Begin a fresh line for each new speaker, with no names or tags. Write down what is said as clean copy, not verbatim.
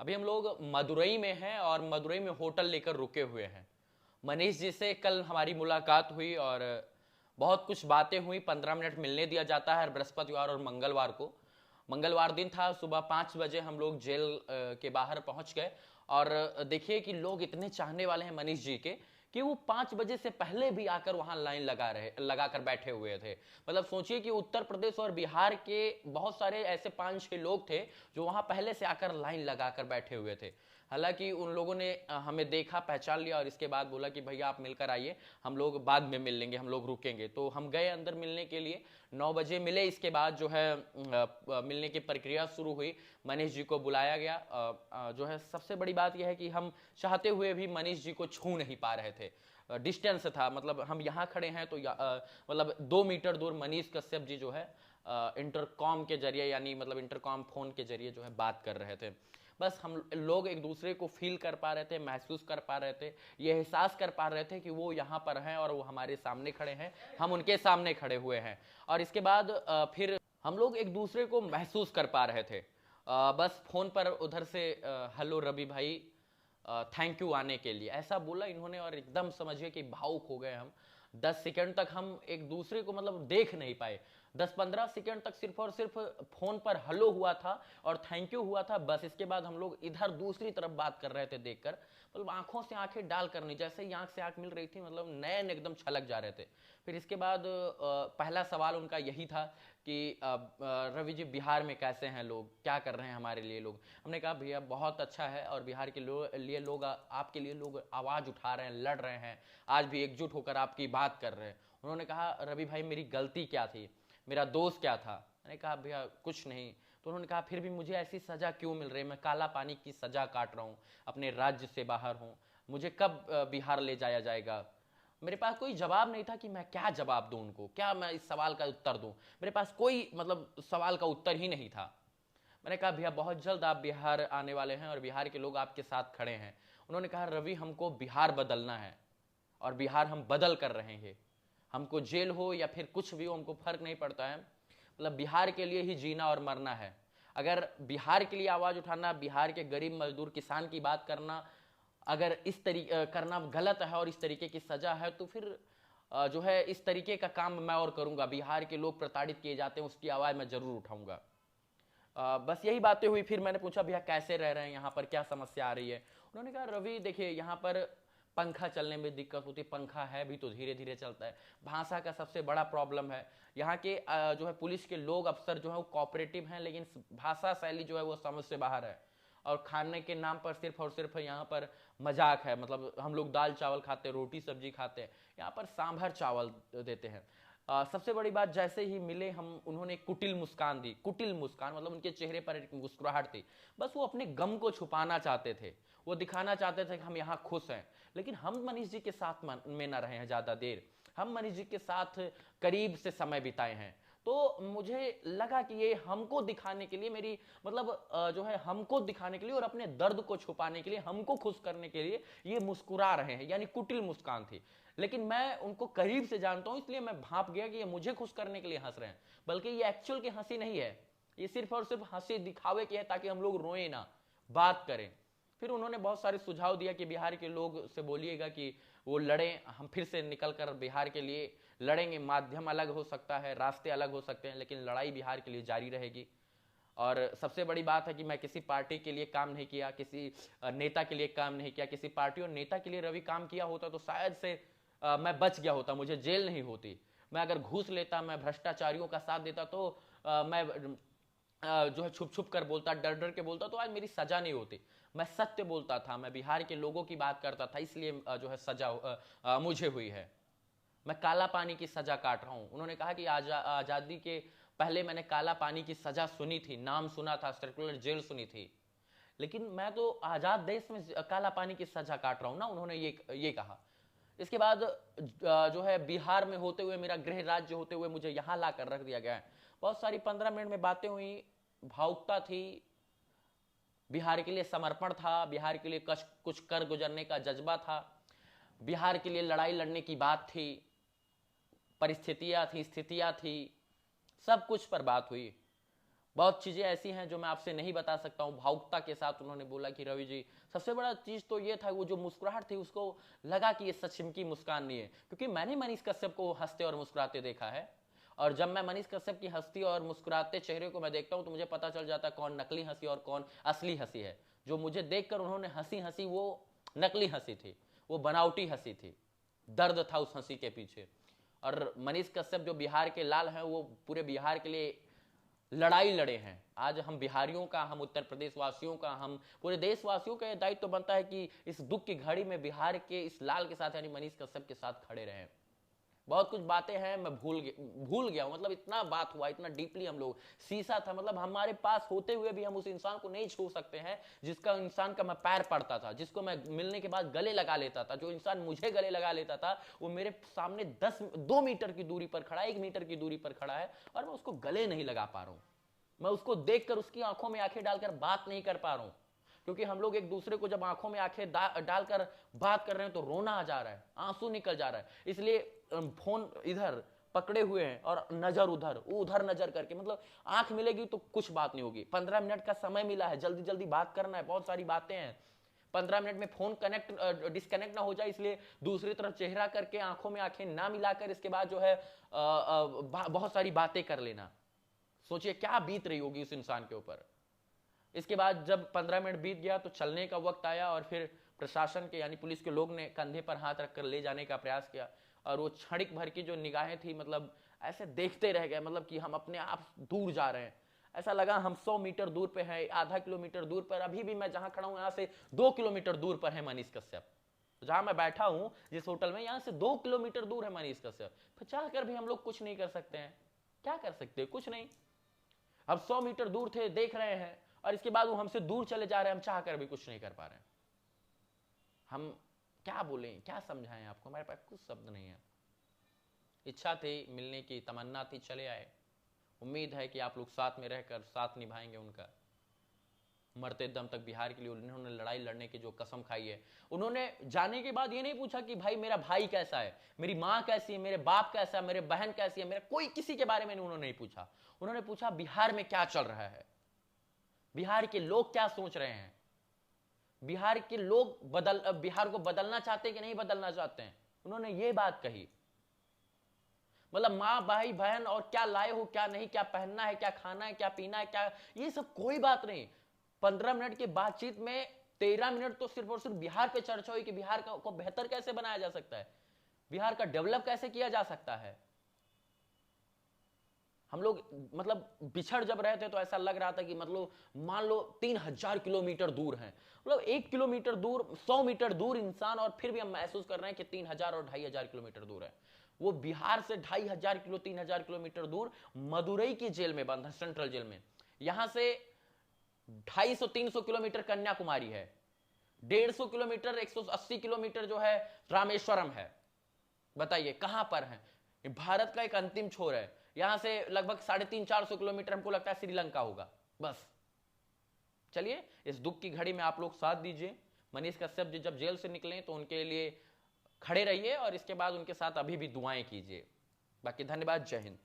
अभी हम लोग मदुरई में हैं और मदुरई में होटल लेकर रुके हुए हैं। मनीष जी से कल हमारी मुलाकात हुई और बहुत कुछ बातें हुई। 15 मिनट मिलने दिया जाता है हर बृहस्पतिवार और मंगलवार को। मंगलवार दिन था, सुबह 5 बजे हम लोग जेल के बाहर पहुंच गए और देखिए कि लोग इतने चाहने वाले हैं मनीष जी के कि वो 5 बजे से पहले भी आकर वहां लाइन लगाकर बैठे हुए थे। मतलब सोचिए कि उत्तर प्रदेश और बिहार के बहुत सारे ऐसे 5-6 लोग थे जो वहां पहले से आकर लाइन लगाकर बैठे हुए थे। हालांकि उन लोगों ने हमें देखा, पहचान लिया और इसके बाद बोला कि भैया आप मिलकर आइए, हम लोग बाद में मिल लेंगे, हम लोग रुकेंगे। तो हम गए अंदर मिलने के लिए। 9 बजे मिले। इसके बाद जो है मिलने की प्रक्रिया शुरू हुई। मनीष जी को बुलाया गया। जो है सबसे बड़ी बात यह है कि हम चाहते हुए भी मनीष जी को छू नहीं पा रहे थे। डिस्टेंस था, मतलब हम यहाँ खड़े हैं तो मतलब 2 मीटर दूर मनीष कश्यप जी जो है इंटरकॉम के जरिए, यानी मतलब इंटरकॉम फोन के जरिए जो है बात कर रहे थे। बस हम लोग एक दूसरे को फील कर पा रहे थे, महसूस कर पा रहे थे, ये एहसास कर पा रहे थे कि वो यहाँ पर हैं और वो हमारे सामने खड़े हैं, हम उनके सामने खड़े हुए हैं। और इसके बाद फिर हम लोग एक दूसरे को महसूस कर पा रहे थे। बस फोन पर उधर से हेलो रवि भाई, थैंक यू आने के लिए, ऐसा बोला इन्होंने और एकदम समझिए कि भावुक हो गए हम। 10 सेकंड तक हम एक दूसरे को मतलब देख नहीं पाए। 10-15 सेकंड तक सिर्फ और सिर्फ फोन पर हेलो हुआ था और थैंक यू हुआ था, बस। इसके बाद हम लोग इधर दूसरी तरफ बात कर रहे थे देखकर, मतलब आंखों से आंखें डाल कर नहीं, जैसे ही आंख से आंख मिल रही थी मतलब नैन एकदम छलक जा रहे थे। फिर इसके बाद पहला सवाल उनका यही था कि रवि जी बिहार में कैसे हैं लोग, क्या कर रहे हैं हमारे लिए लोग। हमने कहा भैया बहुत अच्छा है और बिहार के लिए लोग, आपके लिए लोग आवाज़ उठा रहे हैं, लड़ रहे हैं, आज भी एकजुट होकर आपकी बात कर रहे हैं। उन्होंने कहा रवि भाई मेरी गलती क्या थी, मेरा दोष क्या था। मैंने कहा भैया कुछ नहीं। तो उन्होंने कहा फिर भी मुझे ऐसी सज़ा क्यों मिल रही है, मैं काला पानी की सज़ा काट रहा हूँ, अपने राज्य से बाहर हूँ, मुझे कब बिहार ले जाया जाएगा। मेरे पास कोई जवाब नहीं था कि मैं क्या जवाब दूं उनको, क्या मैं इस सवाल का उत्तर दूं। मेरे पास कोई मतलब सवाल का उत्तर ही नहीं था। मैंने कहा भैया बहुत जल्द आप बिहार आने वाले हैं और बिहार के लोग आपके साथ खड़े हैं। उन्होंने कहा रवि हमको बिहार बदलना है और बिहार हम बदल कर रहे हैं। हमको जेल हो या फिर कुछ भी हो, हमको फर्क नहीं पड़ता है, मतलब बिहार के लिए ही जीना और मरना है। अगर बिहार के लिए आवाज़ उठाना, बिहार के गरीब मजदूर किसान की बात करना अगर इस तरीके करना गलत है और इस तरीके की सज़ा है, तो फिर जो है इस तरीके का काम मैं और करूंगा। बिहार के लोग प्रताड़ित किए जाते हैं, उसकी आवाज़ मैं ज़रूर उठाऊंगा। बस यही बातें हुई। फिर मैंने पूछा भैया कैसे रह रहे हैं यहाँ पर, क्या समस्या आ रही है। उन्होंने कहा रवि देखिए यहाँ पर पंखा चलने में दिक्कत होती है, पंखा है भी तो धीरे धीरे चलता है। भाषा का सबसे बड़ा प्रॉब्लम है। यहाँ के जो है पुलिस के लोग अफसर जो है वो कोऑपरेटिव हैं, लेकिन भाषा शैली जो है वो समझ से बाहर है। और खाने के नाम पर सिर्फ और सिर्फ यहाँ पर मजाक है, मतलब हम लोग दाल चावल खाते हैं, रोटी सब्जी खाते हैं, यहाँ पर सांभर चावल देते हैं। सबसे बड़ी बात, जैसे ही मिले हम, उन्होंने कुटिल मुस्कान दी। कुटिल मुस्कान मतलब उनके चेहरे पर एक मुस्कुराहट थी। बस वो अपने गम को छुपाना चाहते थे, वो दिखाना चाहते थे कि हम यहाँ खुश हैं। लेकिन हम मनीष जी के साथ में ना रहे हैं ज़्यादा देर, हम मनीष जी के साथ करीब से समय बिताए हैं। तो मुझे लगा कि ये हमको दिखाने के लिए, मेरी मतलब जो है हमको दिखाने के लिए और अपने दर्द को छुपाने के लिए, हमको खुश करने के लिए ये मुस्कुरा रहे हैं, यानी कुटिल मुस्कान थी। लेकिन मैं उनको करीब से जानता हूं, इसलिए मैं भांप गया कि ये मुझे खुश करने के लिए हंस रहे हैं, बल्कि ये एक्चुअल की हंसी नहीं है, ये सिर्फ और सिर्फ हंसी दिखावे की है ताकि हम लोग रोए ना, बात करें। फिर उन्होंने बहुत सारे सुझाव दिया कि बिहार के लोग से बोलिएगा कि वो लड़ें, हम फिर से निकल कर बिहार के लिए लड़ेंगे। माध्यम अलग हो सकता है, रास्ते अलग हो सकते हैं, लेकिन लड़ाई बिहार के लिए जारी रहेगी। और सबसे बड़ी बात है कि मैं किसी पार्टी के लिए काम नहीं किया, किसी नेता के लिए काम नहीं किया। किसी पार्टी और नेता के लिए रवि काम किया होता तो शायद से मैं बच गया होता, मुझे जेल नहीं होती। मैं अगर घूस लेता, मैं भ्रष्टाचारियों का साथ देता, तो मैं जो है छुप छुप कर बोलता, डर डर के बोलता, तो आज मेरी सजा नहीं होती। मैं सत्य बोलता था, मैं बिहार के लोगों की बात करता था, इसलिए जो है सजा मुझे हुई है। मैं काला पानी की सजा काट रहा हूं। उन्होंने कहा कि आजादी के पहले मैंने काला पानी की सजा सुनी थी, नाम सुना था, सर्कुलर जेल सुनी थी, लेकिन मैं तो आजाद देश में काला पानी की सजा काट रहा हूं ना, उन्होंने ये कहा। इसके बाद जो है बिहार में होते हुए, मेरा गृह राज्य होते हुए मुझे यहां लाकर रख दिया गया है। बहुत सारी 15 मिनट में बातें हुई, भावुकता थी, बिहार के लिए समर्पण था, बिहार के लिए कुछ कर गुजरने का जज्बा था, बिहार के लिए लड़ाई लड़ने की बात थी, परिस्थितियां थी, स्थितियां थी, सब कुछ पर बात हुई। बहुत चीजें ऐसी हैं जो मैं आपसे नहीं बता सकता हूँ। भावुकता के साथ उन्होंने बोला कि रवि जी, सबसे बड़ा चीज तो ये था, वो जो मुस्कुराहट थी उसको लगा कि ये सचमुच की मुस्कान नहीं है, क्योंकि मैंने मनीष कश्यप को हंसते और मुस्कुराते देखा है। और जब मैं मनीष कश्यप की हंसती और मुस्कुराते चेहरे को मैं देखता हूं तो मुझे पता चल जाता है कौन नकली हंसी और कौन असली हंसी है। जो मुझे देखकर उन्होंने हंसी हंसी वो नकली हंसी थी, वो बनावटी हंसी थी, दर्द था उस हंसी के पीछे। और मनीष कश्यप जो बिहार के लाल हैं, वो पूरे बिहार के लिए लड़ाई लड़े हैं। आज हम बिहारियों का, हम उत्तर प्रदेश वासियों का, हम पूरे देशवासियों का दायित्व तो बनता है कि इस दुख की घड़ी में बिहार के इस लाल के साथ यानी मनीष कश्यप के साथ खड़े रहें। बहुत कुछ बातें हैं मैं भूल गया हूं, मतलब इतना बात हुआ, इतना डीपली हम लोग शीशा था, मतलब हमारे पास होते हुए भी हम उस इंसान को नहीं छू सकते हैं जिसका इंसान का मैं पैर पड़ता था, जिसको मैं मिलने के बाद गले लगा लेता था। जो इंसान मुझे गले लगा लेता था वो मेरे सामने 2 मीटर की दूरी पर खड़ा है, 1 मीटर की दूरी पर खड़ा है, और मैं उसको गले नहीं लगा पा रहा हूं। मैं उसको देखकर उसकी आंखों में आंखें डालकर बात नहीं कर पा रहा हूं, क्योंकि हम लोग एक दूसरे को जब आंखों में आंखें डालकर बात कर रहे हैं तो रोना आ जा रहा है, आंसू निकल जा रहा है। इसलिए फोन इधर पकड़े हुए हैं और नजर उधर नजर करके, मतलब आंख मिलेगी तो कुछ बात नहीं होगी। 15 मिनट का समय मिला है, जल्दी जल्दी बात करना है, बहुत सारी बातें हैं। 15 मिनट में फोन डिस्कनेक्ट ना हो जाए, इसलिए दूसरी तरफ चेहरा करके आंखों में आंखें ना मिलाकर इसके बाद जो है बहुत सारी बातें कर लेना। सोचिए क्या बीत रही होगी उस इंसान के ऊपर। इसके बाद जब 15 मिनट बीत गया तो चलने का वक्त आया, और फिर प्रशासन के यानी पुलिस के लोग ने कंधे पर हाथ रखकर ले जाने का प्रयास किया, और वो क्षणिक भर की जो निगाहें थी, मतलब ऐसे देखते रह गए, मतलब कि हम अपने आप दूर जा रहे हैं। ऐसा लगा हम 100 मीटर दूर पे हैं, आधा किलोमीटर दूर पर। अभी भी मैं जहां खड़ा हूं यहां से 2 किलोमीटर दूर पर है मनीष कश्यप। जहां मैं बैठा हूं जिस होटल में, यहां से 2 किलोमीटर दूर है मनीष कश्यप। फिर चाह कर भी हम लोग कुछ नहीं कर सकते हैं। क्या कर सकते हैं? कुछ नहीं। अब 100 मीटर दूर थे, देख रहे हैं, और इसके बाद वो हमसे दूर चले जा रहे हैं, हम चाह कर भी कुछ नहीं कर पा रहे हैं। हम क्या बोलें, क्या समझाएं आपको, हमारे पास कुछ शब्द नहीं है। इच्छा थी मिलने की, तमन्ना थी, चले आए। उम्मीद है कि आप लोग साथ में रहकर साथ निभाएंगे उनका। मरते दम तक बिहार के लिए उन्होंने लड़ाई लड़ने की जो कसम खाई है। उन्होंने जाने के बाद ये नहीं पूछा कि भाई मेरा भाई कैसा है, मेरी माँ कैसी है, मेरे बाप कैसा है, मेरे बहन कैसी है, मेरा कोई किसी के बारे में उन्होंने नहीं पूछा। उन्होंने पूछा बिहार में क्या चल रहा है, बिहार के लोग क्या सोच रहे हैं, बिहार के लोग बिहार को बदलना चाहते हैं कि नहीं बदलना चाहते हैं। उन्होंने ये बात कही। मतलब माँ भाई बहन और क्या लाए हो क्या नहीं, क्या पहनना है, क्या खाना है, क्या पीना है, क्या, ये सब कोई बात नहीं। 15 मिनट की बातचीत में 13 मिनट तो सिर्फ और सिर्फ बिहार पे चर्चा हुई कि बिहार को बेहतर कैसे बनाया जा सकता है, बिहार का डेवलप कैसे किया जा सकता है। हम लोग मतलब बिछड़ जब रहे थे तो ऐसा लग रहा था कि मतलब मान लो 3000 किलोमीटर दूर हैं, मतलब 1 किलोमीटर दूर, 100 मीटर दूर इंसान, और फिर भी हम महसूस कर रहे हैं कि 3000 और 2500 किलोमीटर दूर है। वो बिहार से 3000 किलोमीटर दूर मदुरई की जेल में बंद है, सेंट्रल जेल में। यहां से 250-300 किलोमीटर कन्याकुमारी है, 150 किलोमीटर 180 किलोमीटर जो है रामेश्वरम है। बताइए कहां पर है? भारत का एक अंतिम छोर है। यहां से लगभग 350-400 किलोमीटर हमको लगता है श्रीलंका होगा बस। चलिए इस दुख की घड़ी में आप लोग साथ दीजिए। मनीष कश्यप जी जब जेल से निकले तो उनके लिए खड़े रहिए, और इसके बाद उनके साथ अभी भी दुआएं कीजिए। बाकी धन्यवाद, जय हिंद।